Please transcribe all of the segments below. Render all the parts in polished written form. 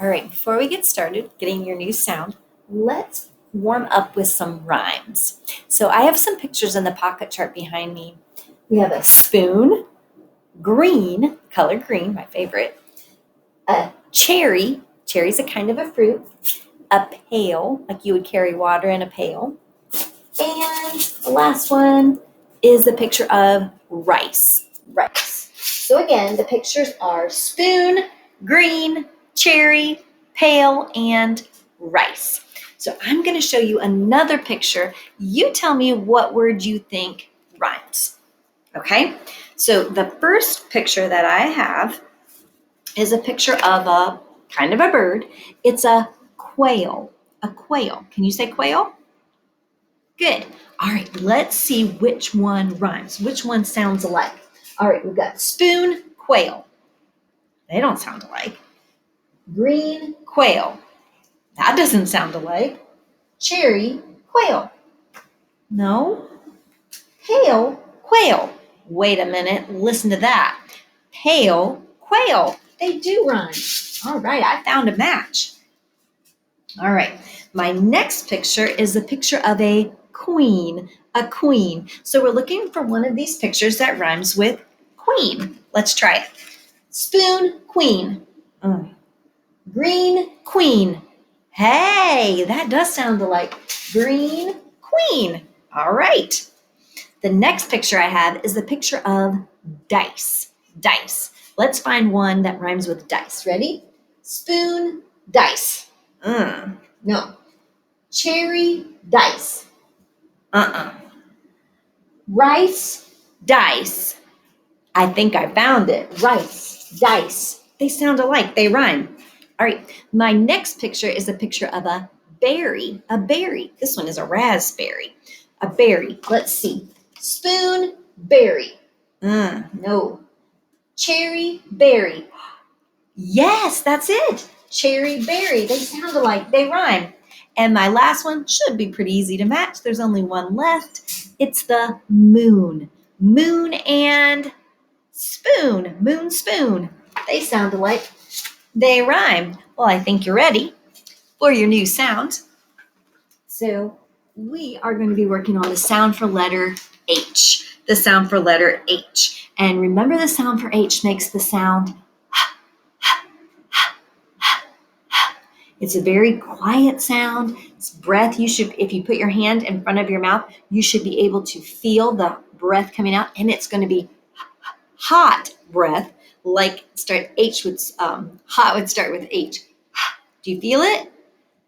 All right, before we get started getting your new sound, let's warm up with some rhymes. So I have some pictures in the pocket chart behind me. We have a spoon, green, color green, my favorite, a cherry's a kind of a fruit, a pail, like you would carry water in a pail, and the last one is a picture of rice. So again, the pictures are spoon, green, cherry, pail, and rice. So I'm going to show you another picture. You tell me what word you think rhymes. Okay? So the first picture that I have is a picture of a kind of a bird. It's a quail. A quail. Can you say quail? Good. All right, let's see which one rhymes. Which one sounds alike? All right, we've got spoon, quail. They don't sound alike. Green, quail. That doesn't sound alike. Cherry, quail. No. Pale, quail. Wait a minute, listen to that. Pale, quail. They do rhyme. All right, I found a match. All right, my next picture is a picture of a queen. A queen. So we're looking for one of these pictures that rhymes with queen. Let's try it. Spoon, queen. Green, queen. Hey, that does sound alike. Green, queen. All right. The next picture I have is the picture of dice. Dice. Let's find one that rhymes with dice. Ready? Spoon, dice. No. Cherry, dice. Rice, dice. I think I found it. Rice, dice. They sound alike. They rhyme. All right. My next picture is a picture of a berry. A berry. This one is a raspberry. A berry. Let's see. Spoon, berry. No. Cherry, berry. Yes, that's it. Cherry, berry. They sound alike. They rhyme. And my last one should be pretty easy to match. There's only one left. It's the moon. Moon and spoon. Moon, spoon. They sound alike. They rhyme. Well, I think you're ready for your new sound. So we are going to be working on the sound for letter H. The sound for letter H. And remember, the sound for H makes the sound. It's a very quiet sound. It's breath. If you put your hand in front of your mouth, you should be able to feel the breath coming out, and it's going to be hot breath, like hot would start with H. Do you feel it?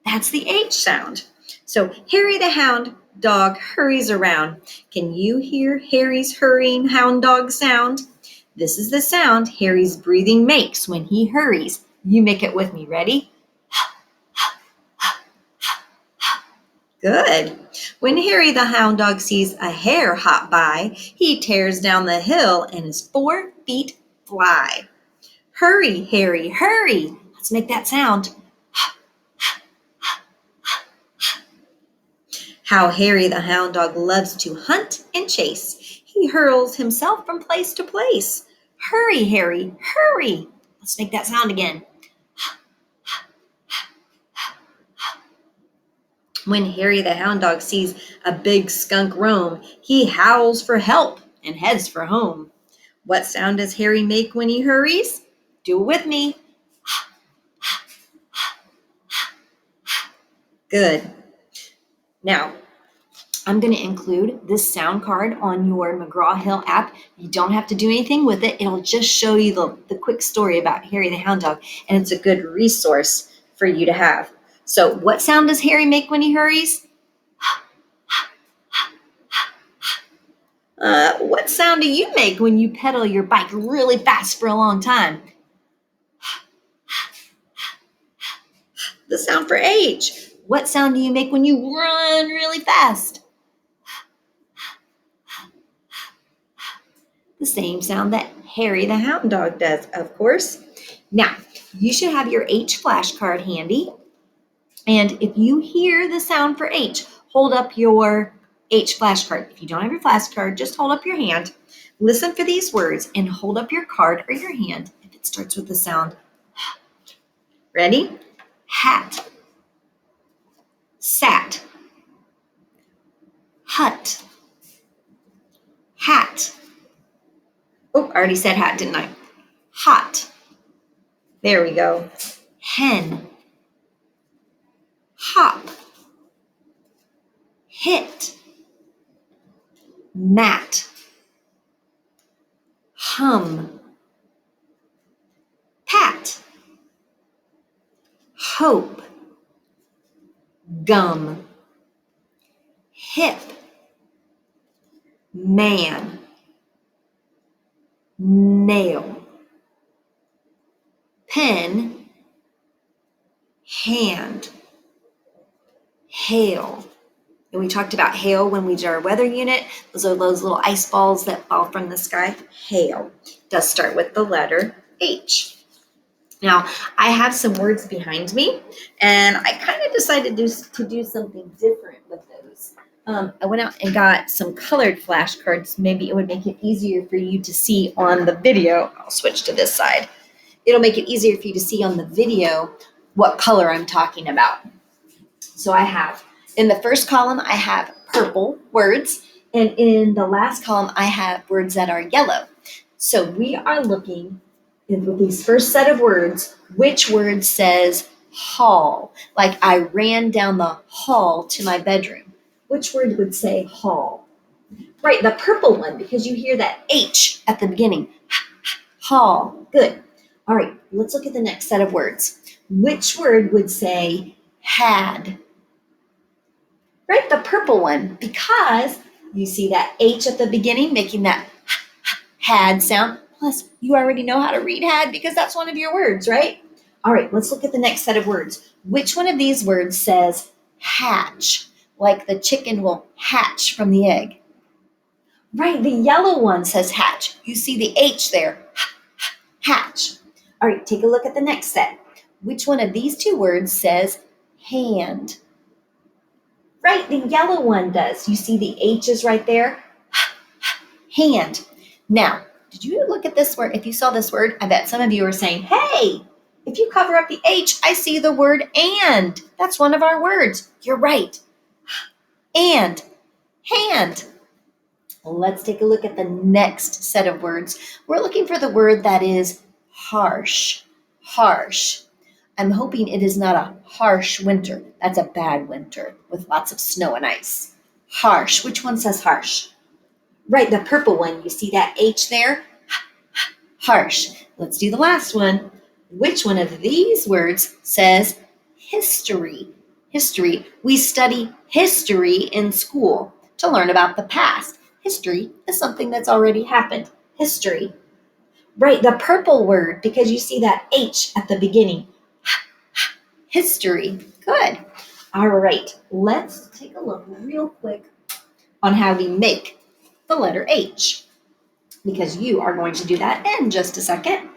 That's the H sound. So Harry the hound dog hurries around. Can you hear Harry's hurrying hound dog sound? This is the sound Harry's breathing makes when he hurries. You make it with me. Ready? Good. When Harry the hound dog sees a hare hop by, he tears down the hill and his 4 feet fly. Hurry, Harry, hurry. Let's make that sound. How Harry the hound dog loves to hunt and chase. He hurls himself from place to place. Hurry, Harry, hurry. Let's make that sound again. When Harry the hound dog sees a big skunk roam, he howls for help and heads for home. What sound does Harry make when he hurries? Do it with me. Good. Now, I'm going to include this sound card on your McGraw-Hill app. You don't have to do anything with it. It'll just show you the quick story about Harry the hound dog, and it's a good resource for you to have. So what sound does Harry make when he hurries? What sound do you make when you pedal your bike really fast for a long time? The sound for H. What sound do you make when you run really fast? The same sound that Harry the hound dog does, of course. Now, you should have your H flashcard handy. And if you hear the sound for H, hold up your H flashcard. If you don't have your flashcard, just hold up your hand. Listen for these words and hold up your card or your hand if it starts with the sound. Ready? Hat, sat, hut, hat. Oh, I already said hat, didn't I? Hot. There we go. Hen, hop, hit, mat, hum, pat, hope, gum, hip, man, nail, pen, hand, hail. And we talked about hail when we did our weather unit. Those are those little ice balls that fall from the sky. Hail does start with the letter H. Now, I have some words behind me, and I kind of decided to do something different with those. I went out and got some colored flashcards. Maybe it would make it easier for you to see on the video. I'll switch to this side. It'll make it easier for you to see on the video what color I'm talking about. So I have, in the first column, I have purple words, and in the last column, I have words that are yellow. So we are looking with these first set of words, which word says hall? Like I ran down the hall to my bedroom. Which word would say hall? Right, the purple one, because you hear that H at the beginning. Hall. Good. All right, let's look at the next set of words. Which word would say had? Right, the purple one, because you see that H at the beginning, making that had sound. Plus, you already know how to read had because that's one of your words, right? All right, let's look at the next set of words. Which one of these words says hatch, like the chicken will hatch from the egg? Right, the yellow one says hatch. You see the H there, hatch. All right, take a look at the next set. Which one of these two words says hand? Right, the yellow one does. You see the H is right there, hand. Now, did you look at this word? If you saw this word, I bet some of you are saying, hey, if you cover up the H, I see the word and. That's one of our words. You're right. And, hand. Let's take a look at the next set of words. We're looking for the word that is harsh. Harsh. I'm hoping it is not a harsh winter. That's a bad winter with lots of snow and ice. Harsh. Which one says harsh? Right, the purple one. You see that H there? Harsh. Let's do the last one. Which one of these words says history? History. We study history in school to learn about the past. History is something that's already happened. History. Right, the purple word, because you see that H at the beginning. History. Good. All right, let's take a look real quick on how we make the letter H, because you are going to do that in just a second.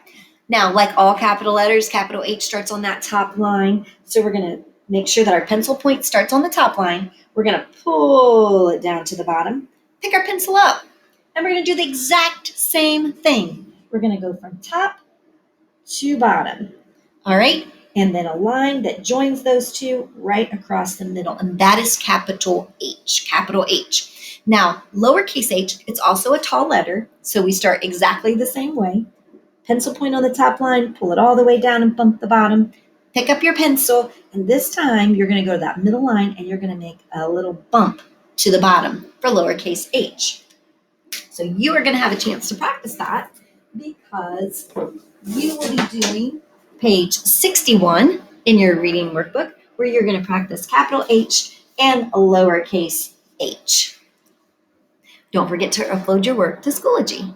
Now, like all capital letters, capital H starts on that top line. So we're going to make sure that our pencil point starts on the top line. We're going to pull it down to the bottom, pick our pencil up, and we're going to do the exact same thing. We're going to go from top to bottom. All right? And then a line that joins those two right across the middle. And that is capital H, capital H. Now, lowercase h, it's also a tall letter. So we start exactly the same way. Pencil point on the top line, pull it all the way down and bump the bottom. Pick up your pencil, and this time you're going to go to that middle line and you're going to make a little bump to the bottom for lowercase h. So you are going to have a chance to practice that because you will be doing page 61 in your reading workbook where you're going to practice capital H and lowercase h. Don't forget to upload your work to Schoology.